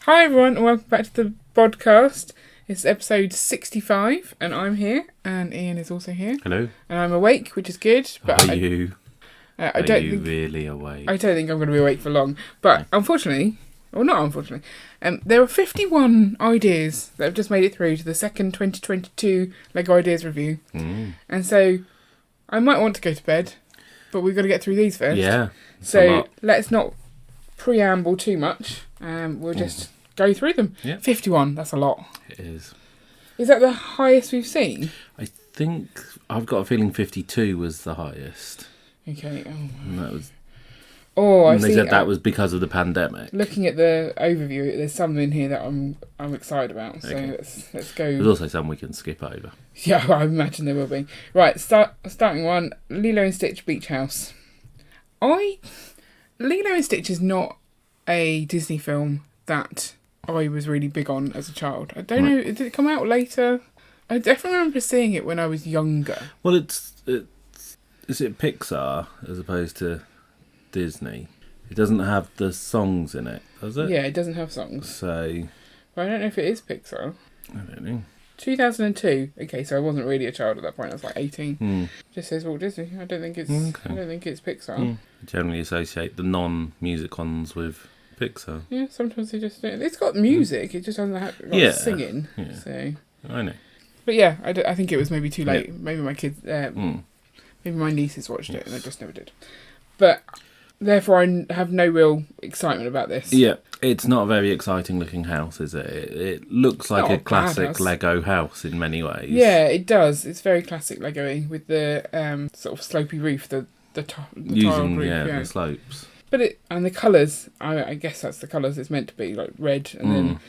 Hi everyone, and welcome back to the Bodcast. It's episode 65, and I'm here, and Ian is also here. Hello. And I'm awake, which is good. But Are you really awake? I don't think I'm going to be awake for long. But unfortunately, or not unfortunately, there are 51 ideas that have just made it through to the second 2022 LEGO Ideas review. And so, I might want to go to bed, but we've got to get through these first. Yeah. So, let's not preamble too much. We'll just go through them. Yeah. 51, that's a lot. It is. Is that the highest we've seen? I think I've got a feeling 52 was the highest. Okay. And that was. I they see. said that was because of the pandemic. Looking at the overview, there's some in here that I'm excited about. So Okay. let's go. There's also some we can skip over. Yeah, I imagine there will be. Right, starting one. Lilo and Stitch Beach House. Lilo and Stitch is not a Disney film that I was really big on as a child. I don't know, did it come out later? I definitely remember seeing it when I was younger. Well, is it Pixar as opposed to Disney? It doesn't have the songs in it, does it? Yeah, it doesn't have songs. So But I don't know if it is Pixar. I don't know. 2002. Okay, so I wasn't really a child at that point. I was like 18. Just says Walt Disney. I don't think it's. Okay. I don't think it's Pixar. I generally associate the non-music ones with Pixar. Yeah, sometimes they just don't. It's got music. It just doesn't have got singing. Yeah. So. I know. But yeah, I think it was maybe too late. Maybe my kids, maybe my nieces watched it and I just never did. But therefore, I have no real excitement about this. Yeah, it's not a very exciting looking house, is it? It looks like a classic Lego house in many ways. Yeah, it does. It's very classic Lego-y with the sort of slopey roof, the tiled roof. The slopes. But the colours, I guess that's the colours it's meant to be, like red and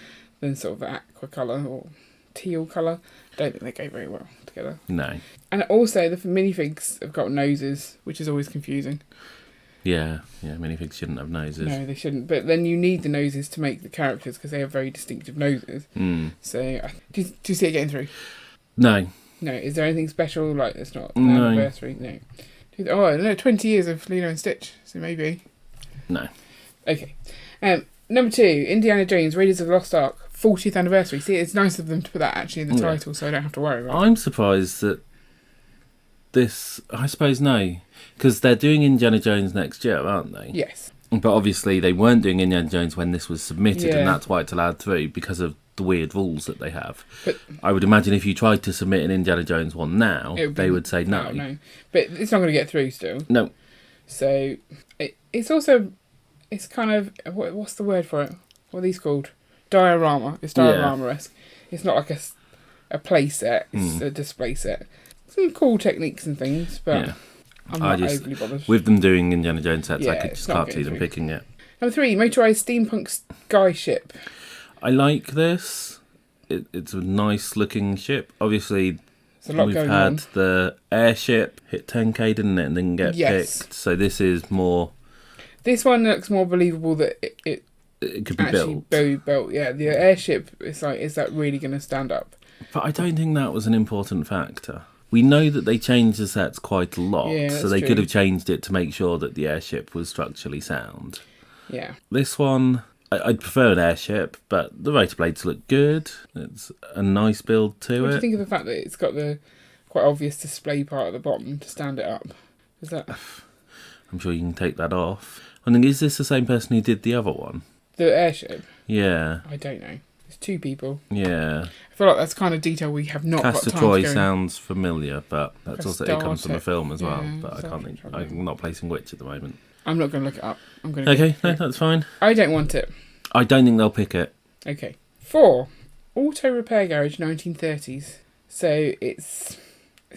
then sort of aqua colour or teal colour. Don't think they go very well together. No. And also the minifigs have got noses, which is always confusing. Yeah, minifigs shouldn't have noses. No, they shouldn't. But then you need the noses to make the characters because they have very distinctive noses. So, do you see it getting through? No. No. Is there anything special? Like, it's not an anniversary? No. 20 years of Lilo and Stitch. So maybe. No. Okay. Number 2, Indiana Jones, Raiders of the Lost Ark, 40th anniversary. See, it's nice of them to put that actually in the title, so I don't have to worry about it. I'm surprised that this... I suppose no. Because they're doing Indiana Jones next year, aren't they? Yes. But obviously they weren't doing Indiana Jones when this was submitted, and that's why it's allowed through, because of the weird rules that they have. But I would imagine if you tried to submit an Indiana Jones one now, they would say no. No. But it's not going to get through still. No. So, it's also... It's kind of... What's the word for it? What are these called? Diorama. It's diorama-esque. It's not like a play set. It's a display set. Some cool techniques and things, but I'm not overly bothered. With them doing Indiana Jones sets, I just can't see them picking it. Number 3, motorised steampunk skyship. I like this. It's a nice looking ship. Obviously, we've had the airship hit 10k, didn't it, and then get picked. So this is more... This one looks more believable that it could be built. Yeah, the airship, it's like, is that really going to stand up? But I don't think that was an important factor. We know that they changed the sets quite a lot, so they could have changed it to make sure that the airship was structurally sound. Yeah. This one, I'd prefer an airship, but the rotor blades look good. It's a nice build to it. What do you think of the fact that it's got the quite obvious display part at the bottom to stand it up? Is that... I'm sure you can take that off. I think, is this the same person who did the other one? The airship? Yeah. I don't know. It's 2 people. Yeah. I feel like that's kind of detail we have not got time to go Castor Troy sounds familiar, but that's also... It comes from a film as well, but exactly. I'm not placing which at the moment. I'm not going to look it up. I'm going to. Okay, no, that's fine. I don't want it. I don't think they'll pick it. Okay. 4, Auto Repair Garage, 1930s. So it's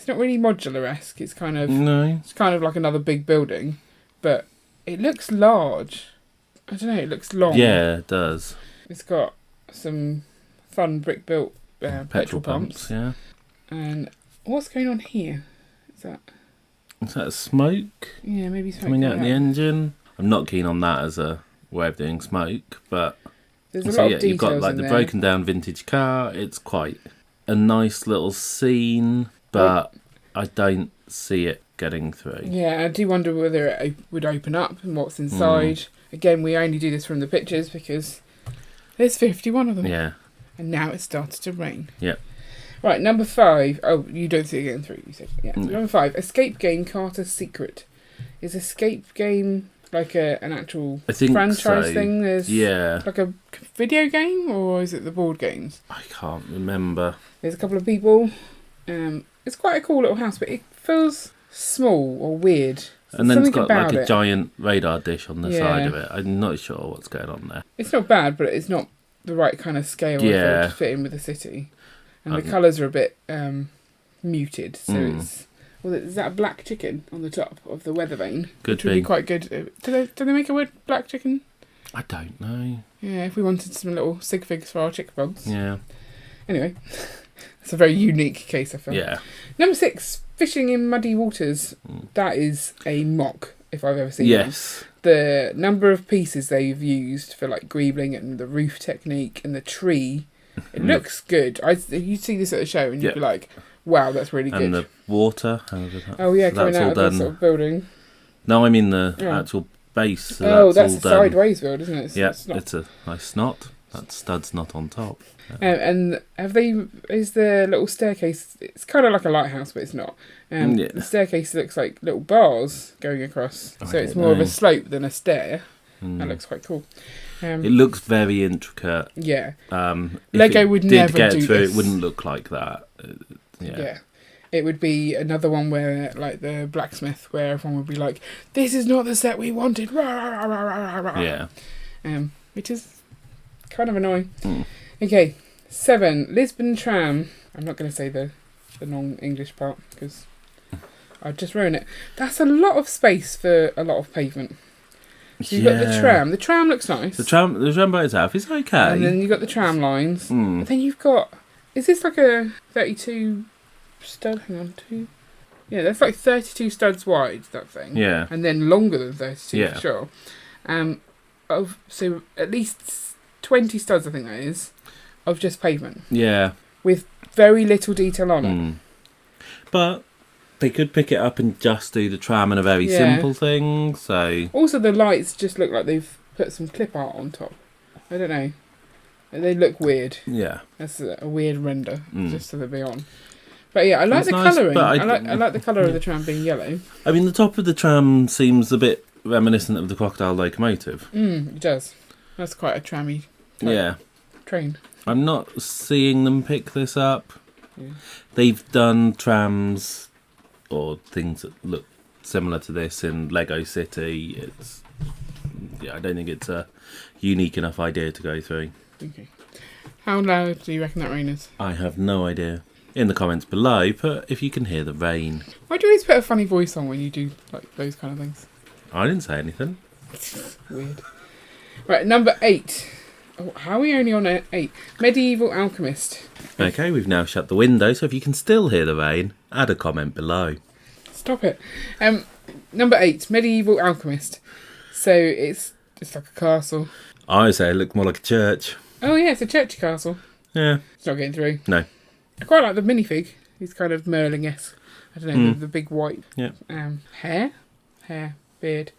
not really modular-esque. It's kind of... No. It's kind of like another big building, but it looks large. I don't know, it looks long. Yeah, it does. It's got some fun brick-built petrol pumps. Yeah. And what's going on here? Is that smoke? Yeah, maybe smoke coming out of the engine. I'm not keen on that as a way of doing smoke, but there's a lot of details you've got like the broken down vintage car. It's quite a nice little scene, but I don't see it getting through. Yeah, I do wonder whether it would open up and what's inside. Again, we only do this from the pictures because There's 51 of them. Yeah. And now it started to rain. Yep. Right, number 5. Oh, you don't see it again 3, you said. Yeah. So number 5, escape game Carter's Secret. Is escape game like an actual franchise thing? There's like a video game, or is it the board games? I can't remember. There's a couple of people. It's quite a cool little house, but it feels small or weird. And then it's got like a giant radar dish on the side of it. I'm not sure what's going on there. It's not bad, but it's not the right kind of scale to fit in with the city. And the colours are a bit muted, so it's... Well, is that a black chicken on the top of the weather vane? Which would be quite good. Do they make a word black chicken? I don't know. Yeah, if we wanted some little sig figs for our chick pods. Yeah. Anyway, it's a very unique case, I feel. Yeah. Number 6, fishing in muddy waters. That is a mock, if I've ever seen one. Yes. The number of pieces they've used for like greebling and the roof technique and the tree, it looks good. You see this at the show and you'd be like, wow, that's really good. And the water. Oh yeah, coming out of the sort of building. No, I mean the actual base. So that's a sideways build, isn't it? It's a nice knot. That stud's not on top. And is the little staircase, it's kind of like a lighthouse, but it's not. The staircase looks like little bars going across. So it's more of a slope than a stair. That looks quite cool. It looks very intricate. Yeah. Lego would never do this. It wouldn't look like that. Yeah. It would be another one where, like the blacksmith, where everyone would be like, this is not the set we wanted. Yeah. Which is kind of annoying. Okay, 7, Lisbon tram. I'm not going to say the non-English part because I'd just ruin it. That's a lot of space for a lot of pavement. So you've got the tram. The tram looks nice. The tram by itself is okay. And then you've got the tram lines. And then you've got... Is this like a 32 stud? Hang on, 2... Yeah, that's like 32 studs wide, that thing. Yeah. And then longer than 32 for sure. So at least 20 studs, I think that is, of just pavement. Yeah. With very little detail on it. But they could pick it up and just do the tram and a very simple thing, so... Also, the lights just look like they've put some clip art on top. I don't know. They look weird. Yeah. That's a weird render, just so they'll be on. But yeah, I like the colouring. I like the colour of the tram being yellow. I mean, the top of the tram seems a bit reminiscent of the crocodile locomotive. It does. That's quite a trammy train. I'm not seeing them pick this up. Yeah. They've done trams or things that look similar to this in Lego City. I don't think it's a unique enough idea to go through. Okay. How loud do you reckon that rain is? I have no idea. In the comments below, put if you can hear the rain. Why do you always put a funny voice on when you do like those kind of things? I didn't say anything. Weird. Right, number 8. Oh, how are we only on 8? Medieval Alchemist. Okay, we've now shut the window, so if you can still hear the rain, add a comment below. Stop it. Number 8, Medieval Alchemist. So it's like a castle. I would say it looked more like a church. Oh yeah, it's a churchy castle. Yeah. It's not getting through. No. I quite like the minifig. He's kind of Merlin-esque. I don't know, the big white hair, beard.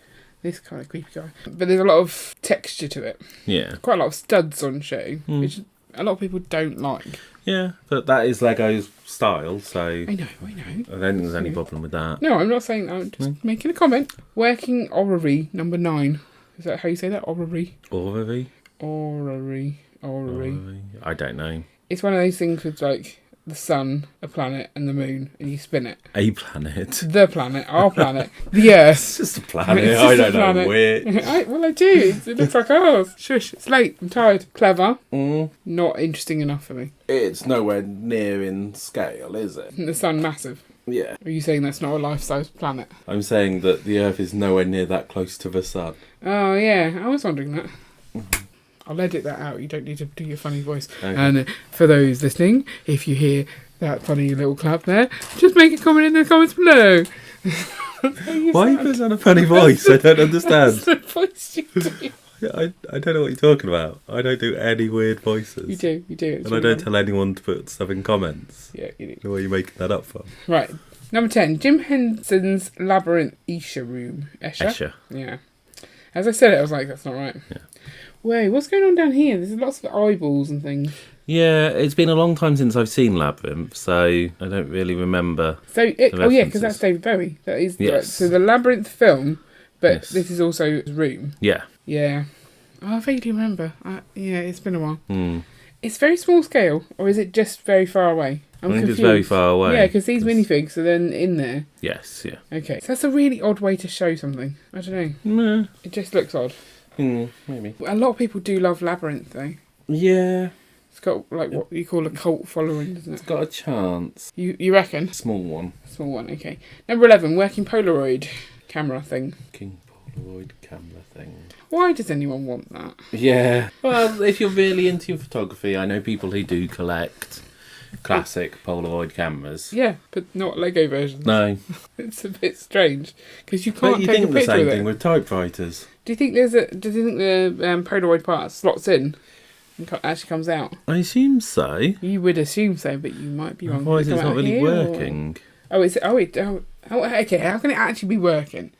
This kind of creepy guy. But there's a lot of texture to it. Yeah. Quite a lot of studs on show, which a lot of people don't like. Yeah, but that is Lego's style, so... I know. I don't think there's any problem with that. No, I'm not saying that. I'm just making a comment. Working orrery, number 9. Is that how you say that? Orrery? Orrery. I don't know. It's one of those things with, like, the sun, a planet, and the moon, and you spin it. A planet? The planet. Our planet. The Earth. It's just a planet. I don't know which. Well, I do. It looks like ours. Shush, it's late. I'm tired. Clever. Not interesting enough for me. It's nowhere near in scale, is it? The sun, massive. Yeah. Are you saying that's not a life-size planet? I'm saying that the Earth is nowhere near that close to the sun. Oh, yeah. I was wondering that. I'll edit that out. You don't need to do your funny voice. Okay. And for those listening, if you hear that funny little clap there, just make a comment in the comments below. Why are you putting on a funny voice? I don't understand. That's the voice you do. I don't know what you're talking about. I don't do any weird voices. You do. It's and really I don't tell anyone to put stuff in comments. Yeah, you do. Where are you making that up from? Right. Number 10, Jim Henson's Labyrinth Escher Room. Escher? Escher. Yeah. As I said it, I was like, that's not right. Yeah. Wait, what's going on down here? There's lots of eyeballs and things. Yeah, it's been a long time since I've seen Labyrinth, so I don't really remember. Because that's David Bowie. That is so the Labyrinth film, but this is also Room. Yeah. Yeah. Oh, I vaguely remember. It's been a while. Mm. It's very small scale, or is it just very far away? I think it's very far away. Yeah, because these minifigs are then in there. Yes, yeah. Okay, so that's a really odd way to show something. I don't know. Nah. It just looks odd. Maybe. A lot of people do love Labyrinth, though. Yeah. It's got, like, what you call a cult following, doesn't it? It's got a chance. You reckon? Small one. Small one, okay. Number 11, working Polaroid camera thing. King Polaroid camera thing. Why does anyone want that? Yeah. Well, if you're really into photography, I know people who do collect classic Polaroid cameras. Yeah, but not Lego versions. No. It's a bit strange, because you can't But you take think a the picture same with thing it. with typewriters. Do you think the Polaroid part slots in and actually comes out? I assume so. You would assume so, but you might be wrong. Otherwise, Does it it's come not out really here, or- working. Okay, how can it actually be working?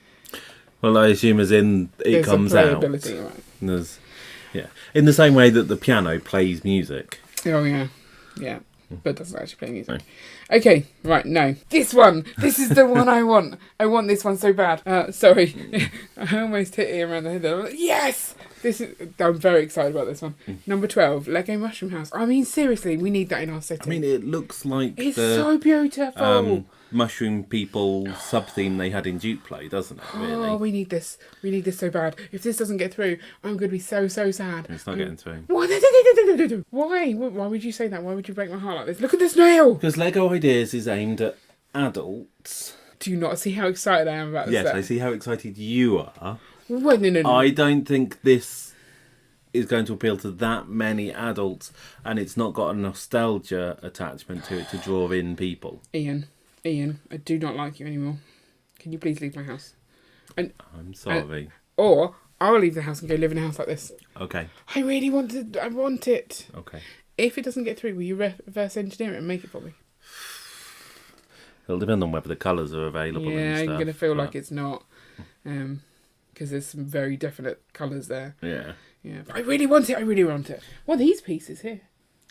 Well, I assume as in it There's comes some out. playability, right? There's, yeah. In the same way that the piano plays music. Oh, yeah. Yeah. But doesn't actually play music. No. Okay, right, no. This one! This is the one I want! I want this one so bad. Sorry. I almost hit Ian around the head there. I'm like, yes! I'm very excited about this one. Number 12, Lego Mushroom House. I mean, seriously, we need that in our city. I mean, it looks like it's so beautiful! Mushroom People sub-theme they had in Duplay, doesn't it, really? Oh, we need this. We need this so bad. If this doesn't get through, I'm going to be so sad. It's not getting through. Why? Why would you say that? Why would you break my heart like this? Look at this nail! Because Lego Ideas is aimed at adults. Do you not see how excited I am about this? Yes, I see how excited you are. Wait, no. I don't think this is going to appeal to that many adults, and it's not got a nostalgia attachment to it to draw in people. Ian, I do not like you anymore. Can you please leave my house? I'm sorry. Or I'll leave the house and go live in a house like this. Okay. I really want it. I want it. Okay. If it doesn't get through, will you reverse engineer it and make it for me? It'll depend on whether the colours are available and Yeah, stuff. I'm going to feel like it's not. Because there's some very definite colours there. Yeah. Yeah. But I really want it. What are these pieces here?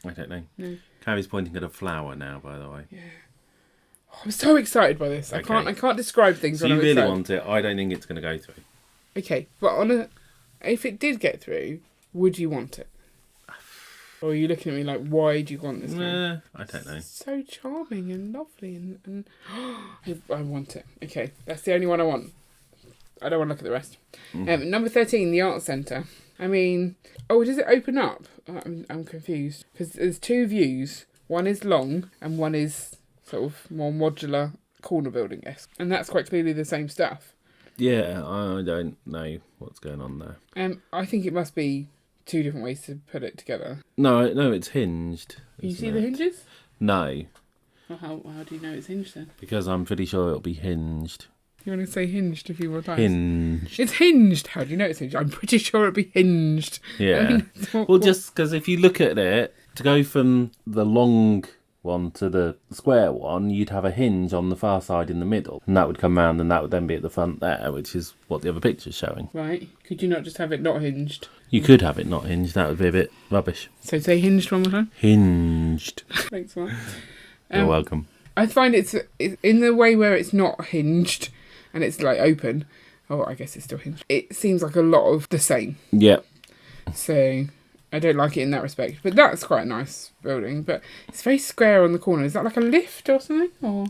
I don't know. No. Carrie's pointing at a flower now, by the way. Yeah. Oh, I'm so excited by this. Okay. I can't describe things. So when you I'm really excited. want it. I don't think it's going to go through. Okay, but if it did get through, would you want it? Or are you looking at me like, why do you want this? I don't know. It's so charming and lovely and I want it. Okay, that's the only one I want. I don't want to look at the rest. Number 13, the Art Centre. I mean, does it open up? I'm confused because there's two views. One is long and one is sort of more modular corner building-esque, and that's quite clearly the same stuff. Yeah, I don't know what's going on there. I think it must be two different ways to put it together. No, it's hinged. You see the hinges? No. Well, how do you know it's hinged then? Because I'm pretty sure it'll be hinged. You want to say hinged a few more times? Hinged. It's hinged. How do you know it's hinged? I'm pretty sure it'll be hinged. Yeah. Well, just because if you look at it, to go from the long one to the square one, you'd have a hinge on the far side in the middle, and that would come round, and that would then be at the front there, which is what the other picture's showing. Right. Could you not just have it not hinged? You could have it not hinged. That would be a bit rubbish. So say hinged one more time. Hinged. Thanks, Mark. You're welcome. I find it's in the way where it's not hinged and it's like open. Oh, I guess it's still hinged. It seems like a lot of the same. Yep. So I don't like it in that respect. But that's quite a nice building. But it's very square on the corner. Is that like a lift or something? Or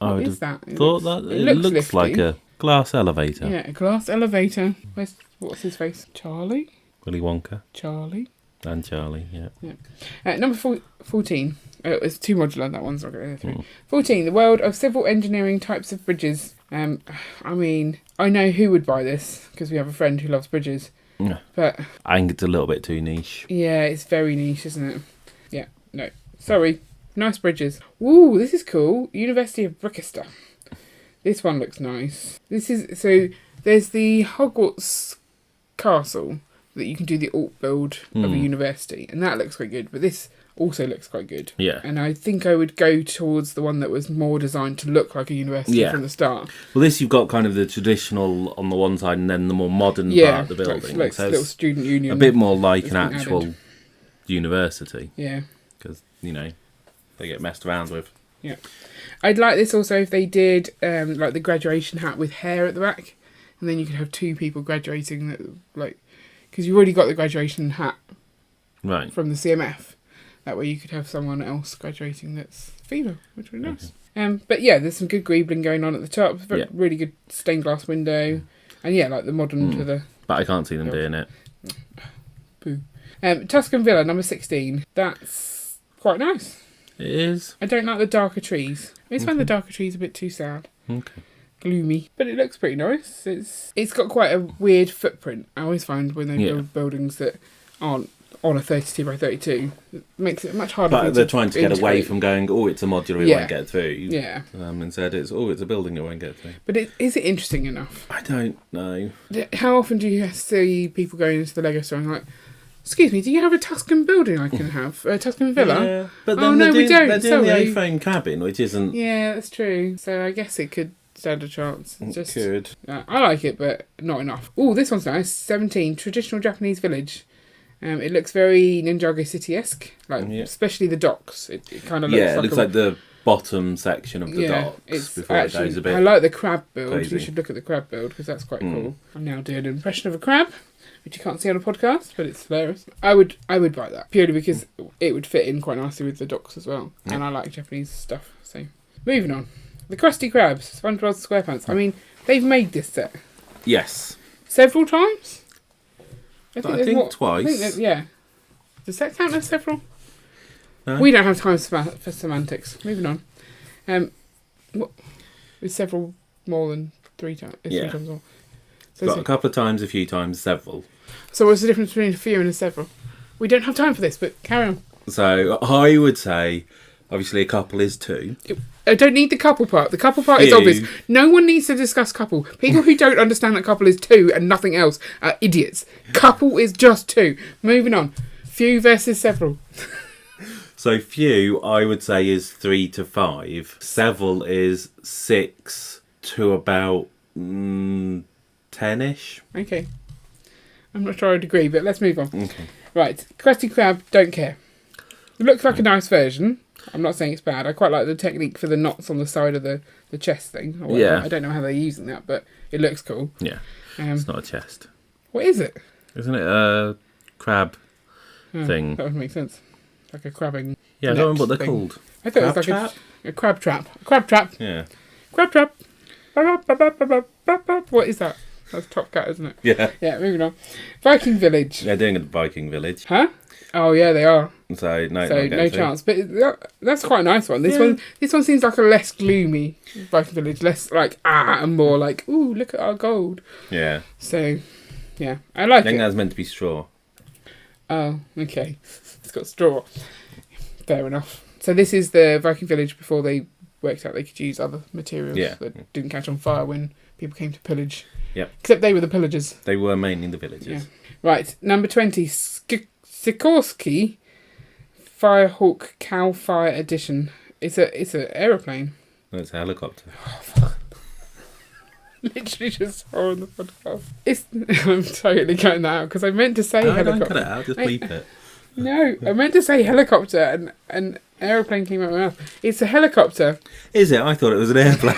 I would is have that? thought that it looks like a glass elevator. Yeah, a glass elevator. What's his face? Charlie? Willy Wonka. Charlie? And Charlie, yeah. Number 14. It's too modular, that one's not going to go through. 14. The world of civil engineering types of bridges. I mean, I know who would buy this, because we have a friend who loves bridges. Yeah. But I think it's a little bit too niche. yeah, it's very niche, isn't it? Yeah, no. Sorry. Nice bridges. Ooh, this is cool. University of Brichester. This one looks nice. So there's the Hogwarts castle that you can do the alt build of a university, and that looks quite good. But this, also looks quite good. Yeah. And I think I would go towards the one that was more designed to look like a university from the start. Well, this you've got kind of the traditional on the one side and then the more modern part of the building. Like so little student union. A bit more like an actual university. Yeah. Because, they get messed around with. Yeah. I'd like this also if they did like the graduation hat with hair at the back. And then you could have two people graduating that, like... Because you've already got the graduation hat from the CMF. That way you could have someone else graduating that's female, which would be nice. But yeah, there's some good greebling going on at the top. Really good stained glass window. And yeah, like the modern to the... But I can't see them doing it. Boo. Tuscan Villa, number 16. That's quite nice. It is. I don't like the darker trees. I just find the darker trees a bit too sad. Okay. Gloomy. But it looks pretty nice. It's got quite a weird footprint. I always find when they build buildings that aren't on a 32 by 32, it makes it much harder. But they're trying to get away from going, it's a modular, it won't get through. Yeah. Instead, it's a building, it won't get through. But is it interesting enough? I don't know. How often do you see people going into the Lego store and like, excuse me, do you have a Tuscan building I can have? A Tuscan villa? Yeah, but then we don't. They're doing the A-frame cabin, which isn't... Yeah, that's true. So I guess it could stand a chance. It could. I like it, but not enough. Oh, this one's nice. 17, traditional Japanese village. It looks very Ninjago City-esque, especially the docks. It kind of looks like... it looks like the bottom section of the docks before it goes a bit... I like the crab build. Crazy. You should look at the crab build, because that's quite cool. I'm now doing an impression of a crab, which you can't see on a podcast, but it's hilarious. I would buy that, purely because it would fit in quite nicely with the docks as well. And I like Japanese stuff, so... Moving on. The Krusty Krabs, SpongeBob SquarePants. I mean, they've made this set. Yes. Several times? I think twice. Does that count as several? No. We don't have time for semantics. Moving on. Is several more than 3 times? Yeah. 3 times more. So got a couple of times, a few times, several. So what's the difference between a few and a several? We don't have time for this, but carry on. So I would say, obviously, a couple is 2. I don't need the couple part. The couple part is obvious. No one needs to discuss couple. People who don't understand that couple is 2 and nothing else are idiots. Couple is just 2. Moving on. Few versus several. So few, I would say, is 3 to 5. Several is 6 to about 10-ish. Okay. I'm not sure I'd agree, but let's move on. Okay. Right. Krusty Krab, don't care. It looks like a nice version. I'm not saying it's bad. I quite like the technique for the knots on the side of the chest thing. I don't know how they're using that, but it looks cool. Yeah. It's not a chest. What is it? Isn't it a crab thing? That would make sense. Like a crabbing. Yeah, I don't remember what they're called. I thought it was like a crab trap. A crab trap. Yeah. Crab trap. What is that? That's Top Cat, isn't it? Yeah. Yeah, moving on. Viking Village. They're doing a Viking Village. Huh? Oh yeah, they are. So no chance. But that's quite a nice one. This one seems like a less gloomy Viking Village, less like and more like look at our gold. Yeah. So yeah, I like it. I think that's meant to be straw. Oh, okay. It's got straw. Fair enough. So this is the Viking Village before they worked out they could use other materials that didn't catch on fire when people came to pillage. Yeah. Except they were the pillagers. They were mainly the villagers. Yeah. Right, number 20, Sikorsky Firehawk Cow Fire Edition. It's an aeroplane. No, it's a helicopter. Oh, fuck. Literally just saw on the podcast. I'm totally cutting that out because I meant to say helicopter. Don't cut it out, just bleep it. No, I meant to say helicopter and an aeroplane came out of my mouth. It's a helicopter. Is it? I thought it was an airplane.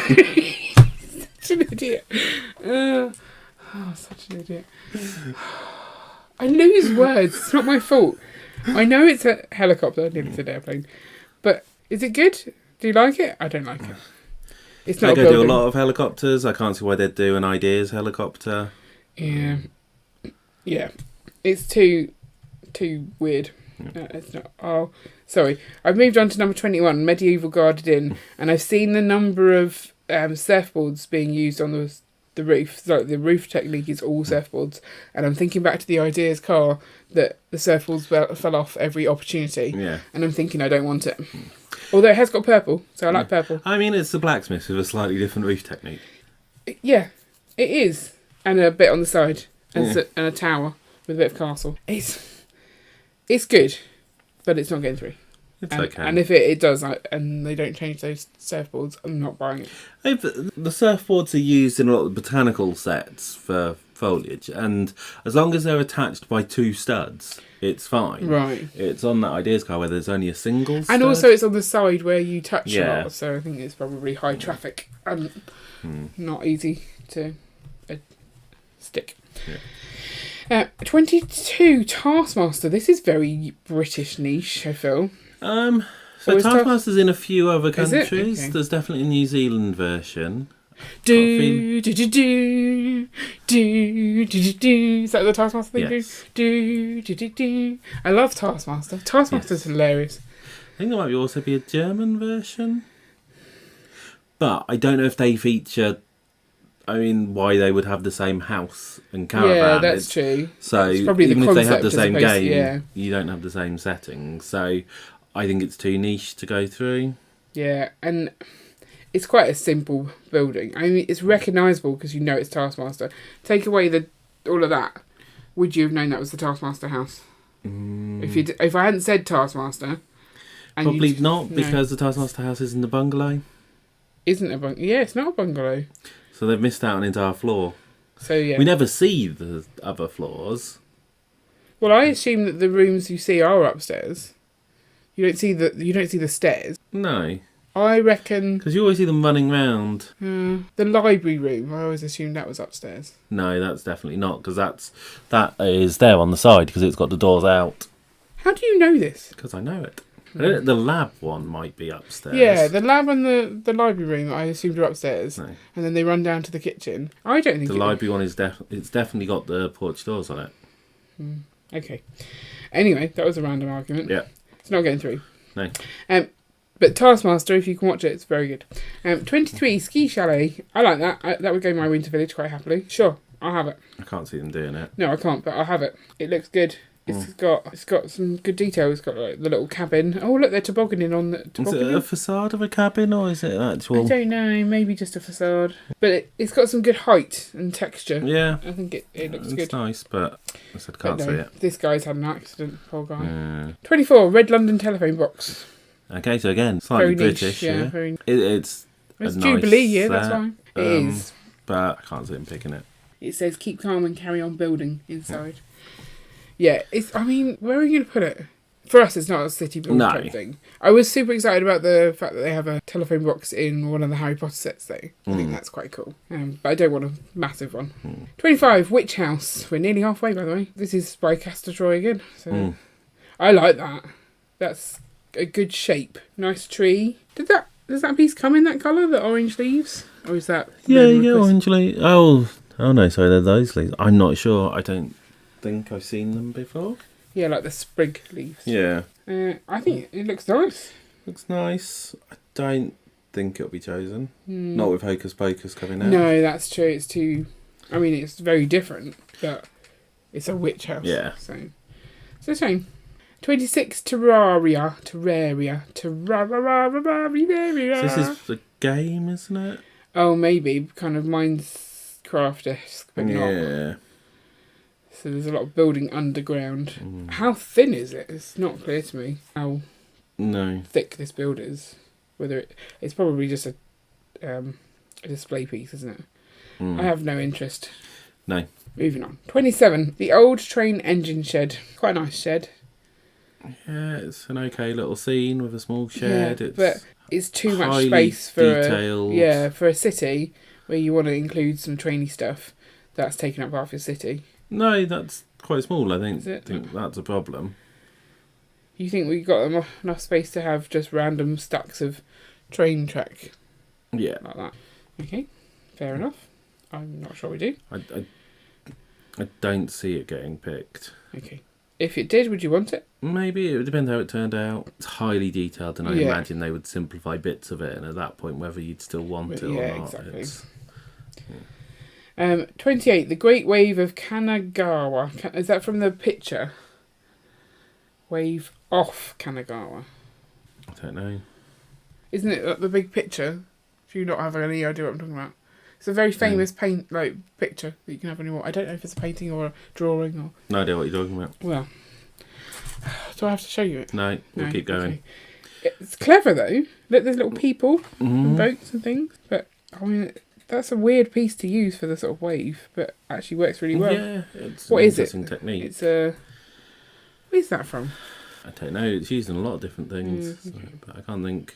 Such an idiot. Such an idiot. I lose words. It's not my fault. I know it's a helicopter. I nearly said airplane. But is it good? Do you like it? I don't like it. It's not. They do a lot of helicopters. I can't see why they'd do an ideas helicopter. Yeah. Yeah. It's too weird. Yeah. No, it's not. Oh, sorry. I've moved on to number 21, Medieval Guarded Inn, and I've seen the number of surfboards being used on the roof. So the roof technique is all surfboards, and I'm thinking back to the ideas car that the surfboards fell off every opportunity. Yeah. And I'm thinking I don't want it. Although it has got purple, so I like purple. I mean, it's the blacksmith with a slightly different roof technique. Yeah, it is, and a bit on the side, and a tower with a bit of castle. It's good, but it's not getting through. It's okay. And if it does, and they don't change those surfboards, I'm not buying it. The surfboards are used in a lot of botanical sets for foliage, and as long as they're attached by 2 studs, it's fine. Right. It's on that Ideas car where there's only a single stud. And also it's on the side where you touch a lot, so I think it's probably high traffic and not easy to stick. Yeah. 22, Taskmaster. This is very British niche, I feel. So Taskmaster's in a few other Is it? countries. Okay. There's definitely a New Zealand version. Do. Is that the Taskmaster thing? Yes. Do. I love Taskmaster. Taskmaster's hilarious. I think there might also be a German version. But I don't know if they feature... I mean, why they would have the same house and caravan. Yeah, that's true. So It's probably even the if they have the concept as same opposed to- game, yeah. you don't have the same settings. So I think it's too niche to go through. Yeah, and it's quite a simple building. I mean, it's recognisable because you know it's Taskmaster. Take away all of that. Would you have known that was the Taskmaster house? If I hadn't said Taskmaster, and Probably not, because the Taskmaster house isn't a bungalow. Isn't a bungalow? Yeah, it's not a bungalow. So they've missed out on an entire floor. So yeah. We never see the other floors. Well, I assume that the rooms you see are upstairs. You don't see the stairs. No, I reckon because you always see them running round. the library room. I always assumed that was upstairs. No, that's definitely not, because that is there on the side because it's got the doors out. How do you know this? Because I know it. I don't know, the lab one might be upstairs. Yeah, the lab and the library room I assumed were upstairs. No. And then they run down to the kitchen. I don't think The library one is it's definitely got the porch doors on it. Okay. Anyway, that was a random argument. Yeah. It's not getting through. No. But Taskmaster, if you can watch it, it's very good. 23, Ski Chalet. I like that. That would go my winter village quite happily. Sure, I'll have it. I can't see them doing it. No, I can't, but I'll have it. It looks good. It's got some good detail. It's got like the little cabin. Oh look, they're tobogganing on the Is tobogganing. it a facade of a cabin or is it an actual? I don't know. Maybe just a facade, but it's got some good height and texture. Yeah, I think it looks it's good. nice, but I said can't But see no, it. this guy's had an accident. Poor guy. Yeah. 24, Red London telephone box. Okay, so again, slightly Very niche. British. Yeah, Yeah, very. it's It's a Jubilee nice year. That's set, why it is. But I can't see him picking it. It says keep calm and carry on building inside. Yeah, I mean, where are you going to put it? For us, it's not a city build No. type thing. I was super excited about the fact that they have a telephone box in one of the Harry Potter sets, though. I think that's quite cool. But I don't want a massive one. 25, Witch House. We're nearly halfway, by the way. This is by Castor Troy again. So I like that. That's a good shape. Nice tree. Does that piece come in that colour, the orange leaves? Or is that... Yeah, orange leaves. Oh no, sorry, they're those leaves. I'm not sure. I don't think I've seen them before. Yeah, like the sprig leaves. Yeah. I think it looks nice. Looks nice. I don't think it'll be chosen. Not with Hocus Pocus coming out. No, that's true. It's too... I mean, it's very different, but it's a witch house. Yeah. So it's a shame. 26, Terraria. So this is the game, isn't it? Oh, maybe. Kind of Minecraft-esque, but not. Yeah. So there's a lot of building underground. How thin is it? It's not clear to me how thick this build is. Whether it's probably just a display piece, isn't it? I have no interest. No. Moving on. 27, the old train engine shed. Quite a nice shed. Yeah, it's an okay little scene with a small shed. Yeah, it's but it's too much highly space for detailed. for a city where you want to include some trainy stuff. That's taking up half your city. No, that's quite small. I Is it? think that's a problem. You think we got enough space to have just random stacks of train track Yeah. like that? Okay, fair enough. I'm not sure we do. I don't see it getting picked. Okay. If it did, would you want it? Maybe it would depend how it turned out. It's highly detailed, and I Yeah. imagine they would simplify bits of it, and at that point, whether you'd still want it or Yeah, not. exactly. It's, 28, the Great Wave of Kanagawa. Is that from the picture? Wave off Kanagawa. I don't know. Isn't it like the big picture? If you not have any idea what I'm talking about. It's a very famous picture that you can have anymore. I don't know if it's a painting or a drawing or... No idea what you're talking about. Well, do I have to show you it? No, we'll keep going. Okay. It's clever though. Look, there's little people and boats and things. But I mean, that's a weird piece to use for the sort of wave, but actually works really well. Yeah, it's what an is interesting it? technique. It's a. Where's that from? I don't know. It's used in a lot of different things, but I can't think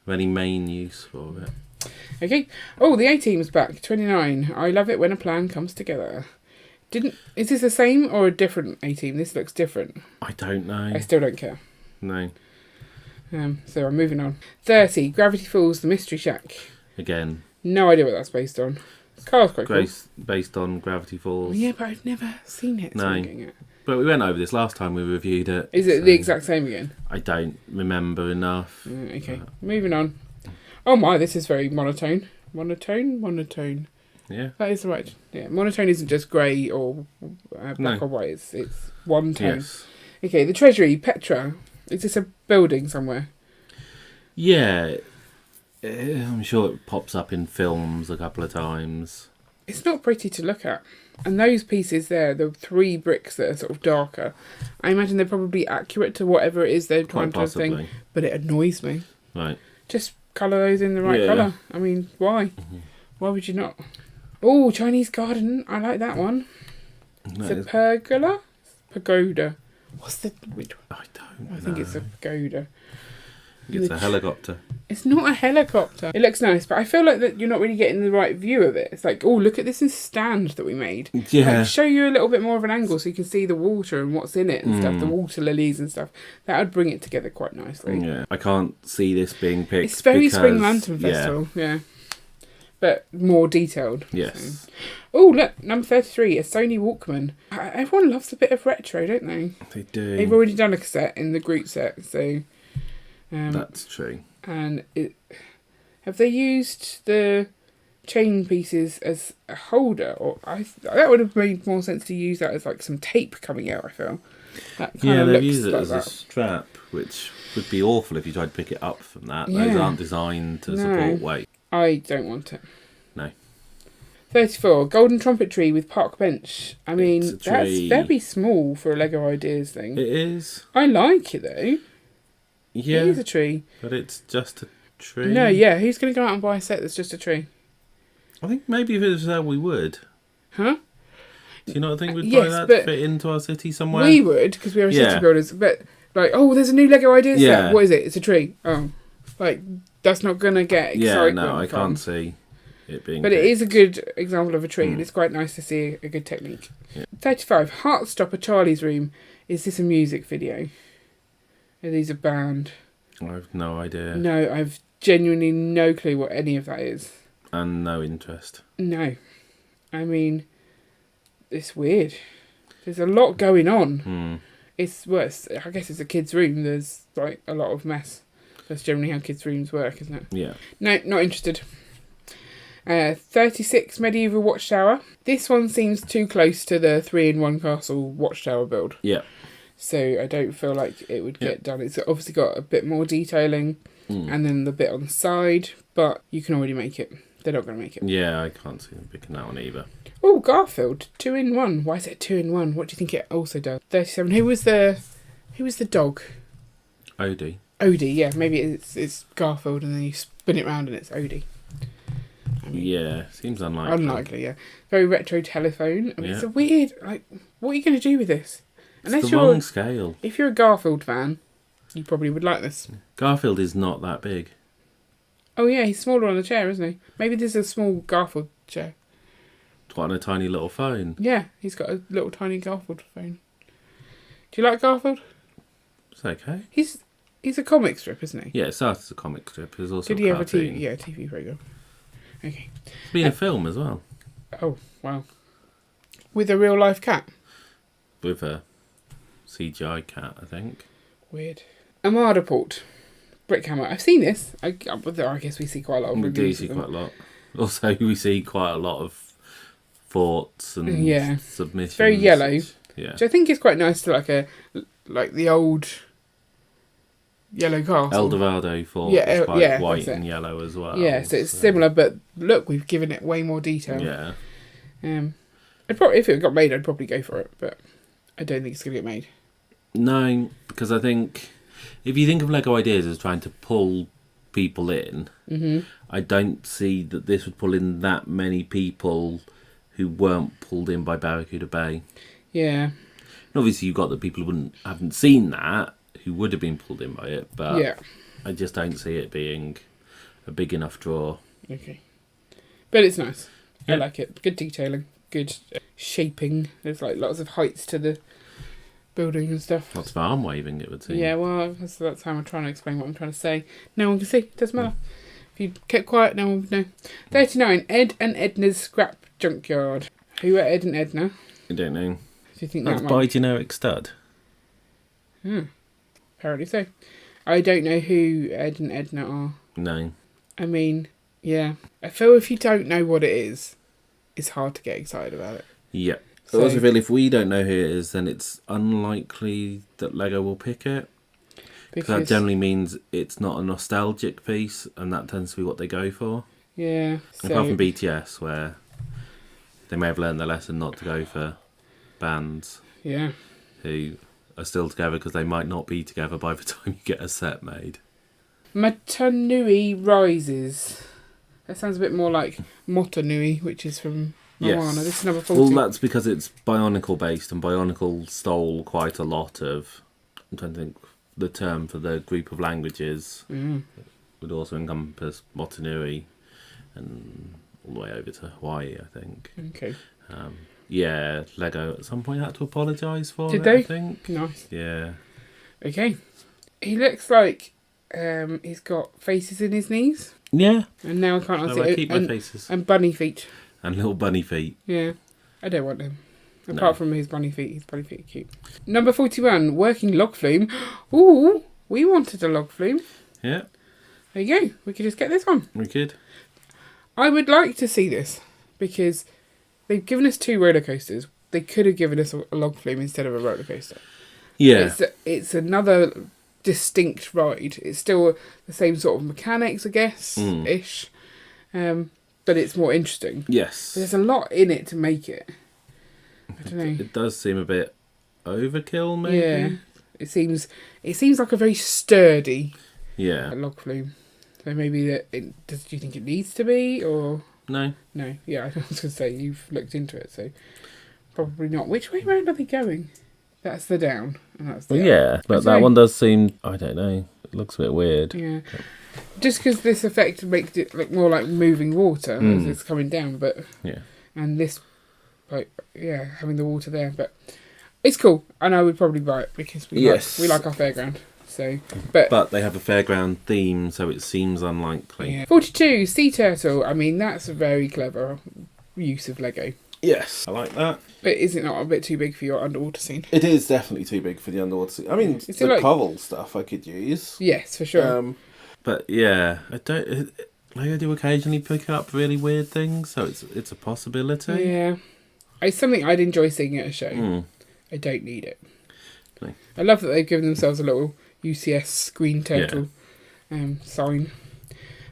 of any main use for it. Okay. Oh, the A-Team's back. 29. I love it when a plan comes together. Is this the same or a different A-Team? This looks different. I don't know. I still don't care. No. So I'm moving on. 30. Gravity Falls, The Mystery Shack. Again. No idea what that's based on. Carl's quite cool. Based on Gravity Falls. Yeah, but I've never seen it. No. But we went over this last time we reviewed it. Is it the exact same again? I don't remember enough. Okay, moving on. Oh my, this is very monotone. Monotone. Yeah. That is right. Yeah, monotone isn't just grey or black or white. It's one tone. Yes. Okay, the Treasury, Petra. Is this a building somewhere? Yeah. I'm sure it pops up in films a couple of times. It's not pretty to look at. And those pieces there, the 3 bricks that are sort of darker, I imagine they're probably accurate to whatever it is they're trying to think. But it annoys me. Right. Just colour those in the right colour. I mean, why? Mm-hmm. Why would you not? Oh, Chinese garden. I like that one. It's a pergola? Pagoda. What's the... which one? I don't know. I think it's a pagoda. It's a helicopter. It's not a helicopter. It looks nice, but I feel like that you're not really getting the right view of it. It's like, oh, look at this stand that we made. Yeah. Like, show you a little bit more of an angle so you can see the water and what's in it and stuff, the water lilies and stuff. That would bring it together quite nicely. Yeah. I can't see this being picked. It's very Spring Lantern Festival, yeah. But more detailed. Yes. So. Oh, look, number 33, a Sony Walkman. Everyone loves a bit of retro, don't they? They do. They've already done a cassette in the group set, so... That's true. And have they used the chain pieces as a holder? Or that would have made more sense to use that as like some tape coming out, I feel. That kind of they've looks used it like as that. a strap, which would be awful if you tried to pick it up from that. Yeah. Those aren't designed to support weight. I don't want it. No. 34, Golden Trumpet Tree with Park Bench. I mean, It's a that's tree. very small for a Lego Ideas thing. It is. I like it though. Yeah. It is a tree. But it's just a tree. No, yeah, who's going to go out and buy a set that's just a tree? I think maybe if it was there, we would. Huh? Do you not think we'd Yes, buy that but to fit into our city somewhere? We would, because we are city Yeah. builders, but like, oh, there's a new Lego Ideas Yeah. set. What is it? It's a tree. Oh. Like, that's not going to get excitement. Yeah, no, I from. can't see it being But it picked. is a good example of a tree, and it's quite nice to see a good technique. Yeah. 35, Heartstopper Charlie's Room. Is this a music video? Are these a band? I have no idea. No, I've genuinely no clue what any of that is. And no interest. No. I mean, it's weird. There's a lot going on. It's worse. I guess it's a kid's room. There's like a lot of mess. That's generally how kids' rooms work, isn't it? Yeah. No, not interested. 36, Medieval Watchtower. This one seems too close to the 3-in-1 castle watchtower build. Yeah. So I don't feel like it would get done. It's obviously got a bit more detailing and then the bit on the side, but you can already make it. They're not going to make it. Yeah, I can't see them picking that one either. Oh, Garfield, 2-in-1. Why is it 2-in-1? What do you think it also does? 37. Who was the dog? Odie. Odie, yeah. Maybe it's Garfield and then you spin it round and it's Odie. Yeah, seems unlikely. Unlikely, yeah. Very retro telephone. I mean, It's Yeah. a weird, like, what are you going to do with this? It's the wrong scale. If you're a Garfield fan, you probably would like this. Garfield is not that big. Oh yeah, he's smaller on the chair, isn't he? Maybe this is a small Garfield chair. It's on a tiny little phone. Yeah, he's got a little tiny Garfield phone. Do you like Garfield? It's okay. He's a comic strip, isn't he? Yeah, it started as a comic strip. There's also Did a he have a cartoon. TV program? Okay. It's been a film as well. Oh, wow. With a real life cat? With a CGI cat, I think. Weird. Armada Port. Brickhammer. I've seen this. I guess we see quite a lot of We do reviews see of them. quite a lot. Also, we see quite a lot of thoughts and submissions. It's very yellow. Yeah. Which I think is quite nice to like the old yellow castle. El Dorado fort Yeah, is quite yeah, white that's it. and yellow as well. Yeah, so it's similar, but look, we've given it way more detail. Yeah. If it got made, I'd probably go for it, but I don't think it's going to get made. No, because I think If you think of Lego Ideas as trying to pull people in, I don't see that this would pull in that many people who weren't pulled in by Barracuda Bay. Yeah. And obviously, you've got the people who haven't seen that, who would have been pulled in by it, but Yeah. I just don't see it being a big enough draw. Okay. But it's nice. Yeah. I like it. Good detailing. Good shaping. There's like lots of heights to the building and stuff. Lots of arm waving, it would seem. Yeah, well, that's how I'm trying to explain what I'm trying to say. No one can see. Doesn't matter. If you kept quiet, no one would know. 39. Ed and Edna's Scrap Junkyard. Who are Ed and Edna? I don't know. Do you think That's that by might... Generic Stud. Apparently so. I don't know who Ed and Edna are. No. I mean, yeah. I feel if you don't know what it is, it's hard to get excited about it. Yeah. So- I also feel if we don't know who it is, then it's unlikely that Lego will pick it. Because that generally means it's not a nostalgic piece, and that tends to be what they go for. Yeah. So, Apart from BTS, where they may have learned their lesson not to go for bands yeah. who are still together because they might not be together by the time you get a set made. Matanui Rises. That sounds a bit more like Motanui, which is from Moana. Yes. This is number 40. Well, that's because it's Bionicle based, and Bionicle stole quite a lot of... I'm trying to think the term for the group of languages would also encompass Motunui and all the way over to Hawaii, I think. Okay. Yeah, Lego at some point had to apologise for Did it, they? I think. Nice. Yeah. Okay. He looks like he's got faces in his knees. Yeah. And now I can't So unsee I it. keep my faces. And bunny feet. And little bunny feet. Yeah. I don't want him. No. Apart from his bunny feet are cute. Number 41, Working Log Flume. Ooh, we wanted a log flume. Yeah, There you go. We could just get this one. we could. I would like to see this because they've given us 2 roller coasters. They could have given us a log flume instead of a roller coaster. Yeah. It's another distinct ride. It's still the same sort of mechanics, I guess, ish. But it's more interesting. Yes. There's a lot in it to make it. I don't know. It does seem a bit overkill, maybe. Yeah. It seems like a very sturdy Yeah. log flume. So maybe do you think it needs to be, or No. no? Yeah, I was going to say you've looked into it, so probably not. Which way round are they going? That's the down, and that's the Well, up. yeah, but that one does seem... I don't know. It looks a bit weird. Yeah. Just because this effect makes it look more like moving water as it's coming down, but Yeah. and this, like, yeah, having the water there, but it's cool, and I would probably buy it because we like our fairground. So, But they have a fairground theme, so it seems unlikely. yeah. 42 Sea Turtle. I mean, that's a very clever use of Lego. Yes, I like that. But is it not a bit too big for your underwater scene? It is definitely too big for the underwater scene. I mean, Is it the like- coral stuff I could use. Yes, for sure. But yeah, I don't... Lego do occasionally pick up really weird things, so it's a possibility. Yeah. It's something I'd enjoy seeing at a show. I don't need it. No. I love that they've given themselves a little UCS green turtle sign.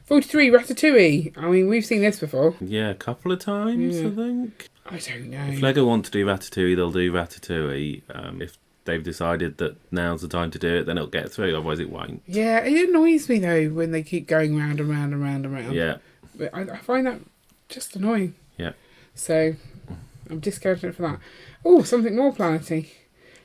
43 Ratatouille. I mean, we've seen this before. Yeah, a couple of times, Yeah. I think. I don't If know. Lego want to do Ratatouille, they'll do Ratatouille. If they've decided that now's the time to do it, then it'll get through, otherwise it won't. Yeah, it annoys me though when they keep going round and round and round and round. Yeah. But I find that just annoying. Yeah. So I'm discounting it for that. Oh, something more planety.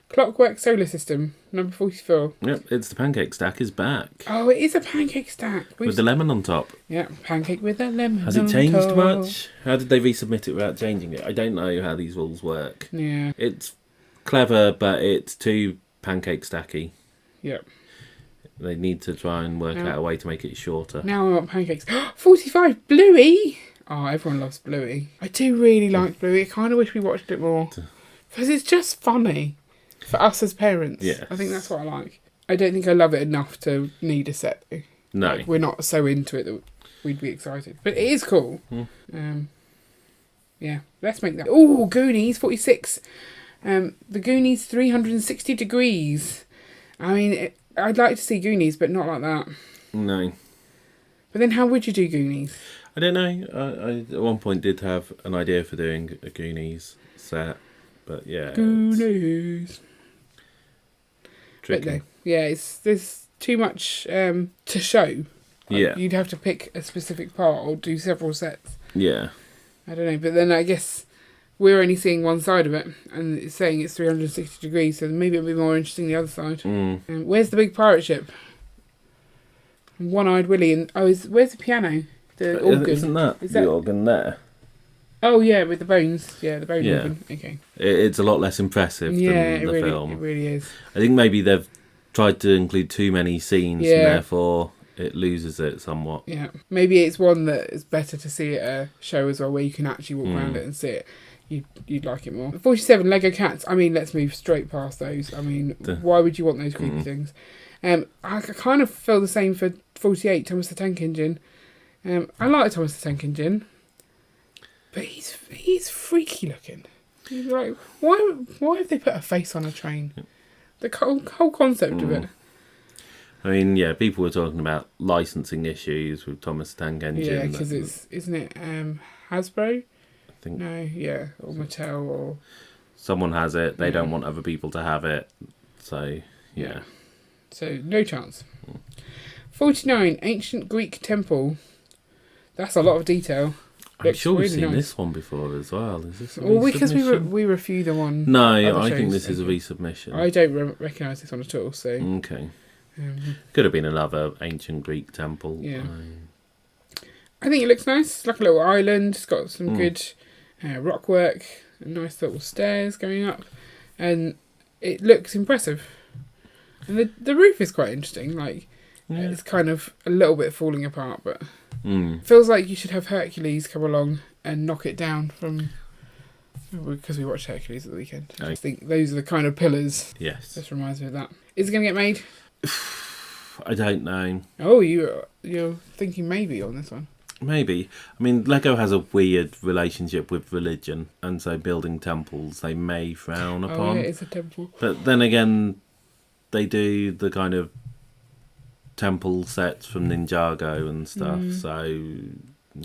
Clockwork Solar System, number 44. Yep, it's the pancake stack is back. Oh, it is a pancake stack. With the lemon on top. Yeah, pancake with a lemon. Has it on changed top. much? How did they resubmit it without changing it? I don't know how these rules work. Yeah. It's clever, but it's too pancake stacky. Yep. They need to try and work out a way to make it shorter. Now I want pancakes. 45 Bluey. Oh, everyone loves Bluey. I do really like Bluey. I kind of wish we watched it more because it's just funny for us as parents. Yes. I think that's what I like. I don't think I love it enough to need a set though. No. Like, we're not so into it that we'd be excited, but it is cool. Yeah, let's make that. Oh, Goonies 46. The Goonies 360 degrees. I mean, I'd like to see Goonies, but not like that. No. But then how would you do Goonies? I don't know. I at one point did have an idea for doing a Goonies set, but yeah. Goonies. tricky. But no, yeah, there's too much to show. Yeah. You'd have to pick a specific part or do several sets. Yeah. I don't know, but then I guess we're only seeing one side of it, and it's saying it's 360 degrees, so maybe it'll be more interesting the other side. Where's the big pirate ship? One-eyed Willie, and where's the piano? The organ. Isn't that the organ there? Oh yeah, with the bones. Yeah, the bone organ. Okay. It's a lot less impressive than the film. It really is. I think maybe they've tried to include too many scenes, and therefore it loses it somewhat. Yeah, maybe it's one that is better to see at a show as well, where you can actually walk around it and see it. You'd like it more. 47 Lego cats. I mean, let's move straight past those. I mean, why would you want those creepy things? I kind of feel the same for 48 Thomas the Tank Engine. I like Thomas the Tank Engine, but he's freaky looking. He's like, why have they put a face on a train? The whole concept of it. I mean, yeah, people were talking about licensing issues with Thomas the Tank Engine. Yeah, because isn't it Hasbro? I think no, yeah, or Mattel or someone has it. They don't want other people to have it, so yeah. So no chance. 49 Ancient Greek Temple. That's a lot of detail. I'm sure we've seen this one before as well. Is this a because we review the one. No, I think this is a resubmission. I don't recognise this one at all. So okay, could have been another ancient Greek temple. Yeah, I think it looks nice. It's like a little island. It's got some good rock work, and nice little stairs going up, and it looks impressive. And the roof is quite interesting. Like it's kind of a little bit falling apart, but. Feels like you should have Hercules come along and knock it down from... Because we watched Hercules at the weekend. I just think those are the kind of pillars. Yes. This reminds me of that. Is it going to get made? I don't know. Oh, you're thinking maybe on this one. Maybe. I mean, Lego has a weird relationship with religion, and so building temples they may frown upon. Oh, yeah, it's a temple. But then again, they do the kind of temple sets from Ninjago and stuff, so...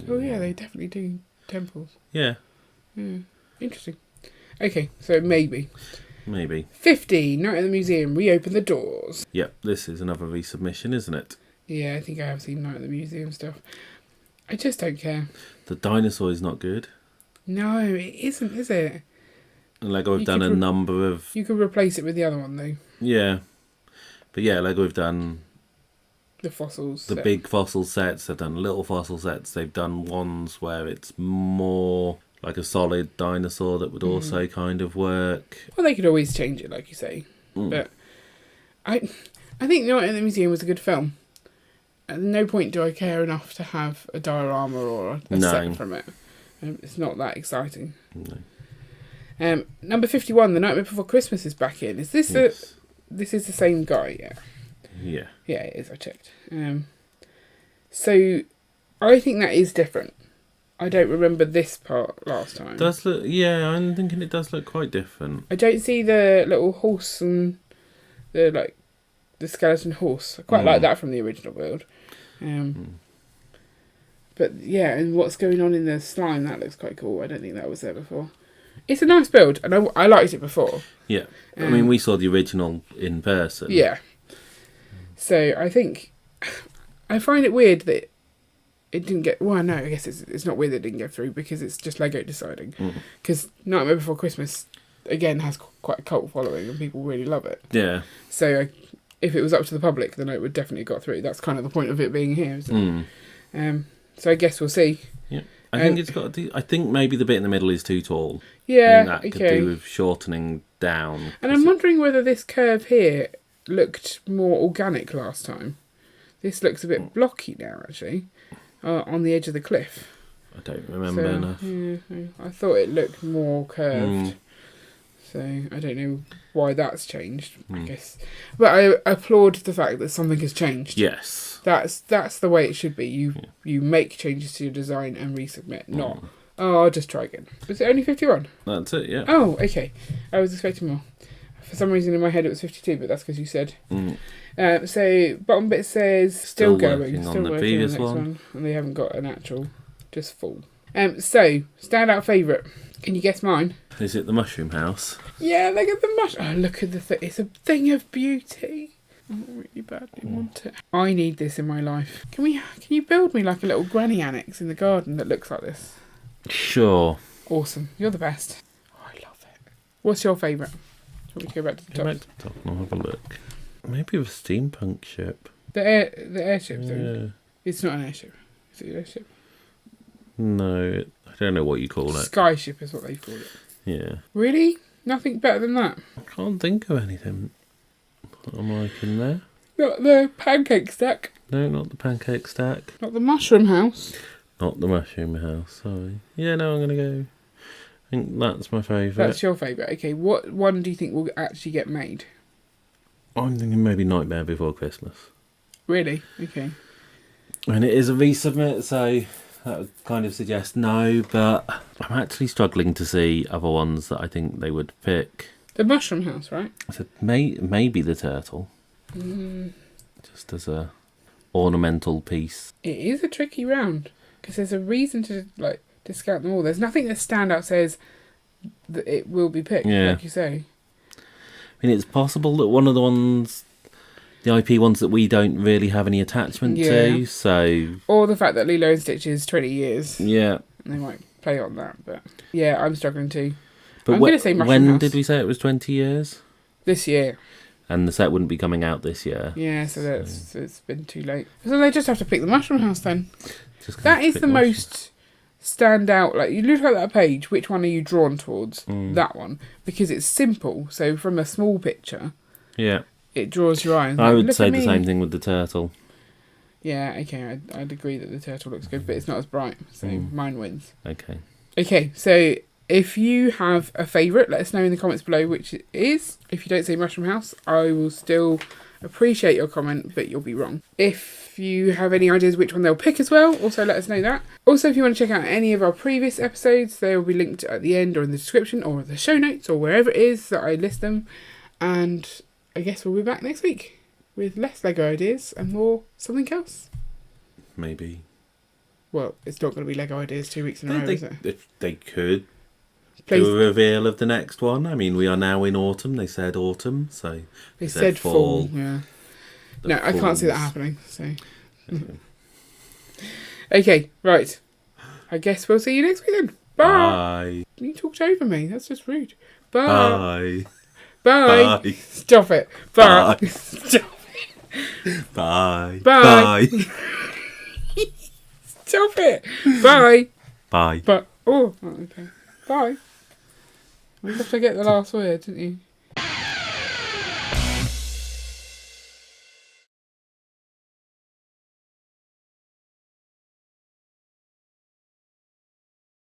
Oh yeah, they definitely do temples. Yeah. Interesting. Okay, so maybe. 50, Night at the Museum, reopen the doors. Yep, this is another resubmission, isn't it? Yeah, I think I have seen Night at the Museum stuff. I just don't care. The dinosaur is not good. No, it isn't, is it? And Lego have done a number of... You could replace it with the other one, though. Yeah. But yeah, Lego have done... The fossils. The big fossil sets. They've done little fossil sets. They've done ones where it's more like a solid dinosaur that would also kind of work. Well, they could always change it, like you say. But I think Night at the Museum was a good film. At no point do I care enough to have a diorama or a set from it. It's not that exciting. No. Number 51, The Nightmare Before Christmas is back in. Is this this is the same guy? Yeah. Yeah. Yeah, it is. I checked. So, I think that is different. I don't remember this part last time. Does look? Yeah, I'm thinking it does look quite different. I don't see the little horse and the skeleton horse. I quite like that from the original build. But yeah, and what's going on in the slime, that looks quite cool. I don't think that was there before. It's a nice build, and I liked it before. Yeah. I mean, we saw the original in person. Yeah. So I think I find it weird that it didn't get. Well, no, I guess it's not weird that it didn't get through because it's just Lego deciding. Because Nightmare Before Christmas again has quite a cult following and people really love it. Yeah. So if it was up to the public, then it would definitely got through. That's kind of the point of it being here, isn't it? So I guess we'll see. Yeah. I think it's got. I think maybe the bit in the middle is too tall. Yeah. And that could do with shortening down. And I'm wondering whether this curve here looked more organic last time. This looks a bit blocky now, actually, on the edge of the cliff. I don't remember enough. Yeah, I thought it looked more curved. So I don't know why that's changed, I guess. But I applaud the fact that something has changed. Yes. That's the way it should be. You make changes to your design and resubmit, not, I'll just try again. Was it only 51? That's it, yeah. Oh, okay. I was expecting more. For some reason in my head it was 52, but that's because you said. So bottom bit says still going, still on the working previous on the next one. and they haven't got an actual, just full. So standout favourite, Can you guess mine? Is it the mushroom house? Yeah, look at the mushroom. Oh, look at the thing. It's a thing of beauty. I really badly want it. I need this in my life. Can you build me like a little granny annex in the garden that looks like this? Sure. Awesome. You're the best. Oh, I love it. What's your favourite? Shall we go back to the Go top? back to the top and I'll have a look. Maybe a steampunk ship. The airship thing. Yeah. It's not an airship. Is it an airship? No, I don't know what you call it. Skyship is what they call it. Yeah. Really? Nothing better than that? I can't think of anything that I'm liking there. Not the pancake stack. No, not the pancake stack. Not the mushroom house. Not the mushroom house, sorry. Yeah, no, I'm going to go. I think that's my favourite. That's your favourite. Okay, what one do you think will actually get made? I'm thinking maybe Nightmare Before Christmas. Really? Okay. And it is a resubmit, so that would kind of suggest no, but I'm actually struggling to see other ones that I think they would pick. The mushroom house, right? So maybe the turtle. Just as a ornamental piece. It is a tricky round because there's a reason to discount them all. There's nothing that standout says that it will be picked, like you say. I mean, it's possible that one of the ones, the IP ones that we don't really have any attachment to, so... Or the fact that Lilo and Stitch is 20 years. Yeah. And they might play on that, but... Yeah, I'm struggling too. But I'm going to say Mushroom when House. did we say it was 20 years? This year. And the set wouldn't be coming out this year. Yeah, so it's been too late. So they just have to pick the Mushroom House then. That is the most stand out. Like, you look at that page, which one are you drawn towards? That one. Because it's simple. So from a small picture, it draws your eye. I would say the same thing with the turtle. Yeah, okay, I'd agree that the turtle looks good, but it's not as bright. So mine wins. Okay. Okay, so if you have a favourite, let us know in the comments below which it is. If you don't say Mushroom House, I will still appreciate your comment, but you'll be wrong. If you have any ideas which one they'll pick as well, also let us know that. Also, if you want to check out any of our previous episodes, they will be linked at the end or in the description or the show notes or wherever it is that I list them. And I guess we'll be back next week with less Lego ideas and more something else. Maybe. Well, it's not going to be Lego ideas 2 weeks in a row, is it? They could Please. do a reveal of the next one. I mean, we are now in autumn. They said autumn, so... They said fall, yeah. No, I can't see that happening, so... Okay, right. I guess we'll see you next week then. Bye. You talked over me. That's just rude. Bye. Bye. Bye. Stop it. Bye. Bye. Stop it. Bye. Bye. Bye. Stop it. Bye. Bye. But okay. Bye. You have to get the last word, didn't you?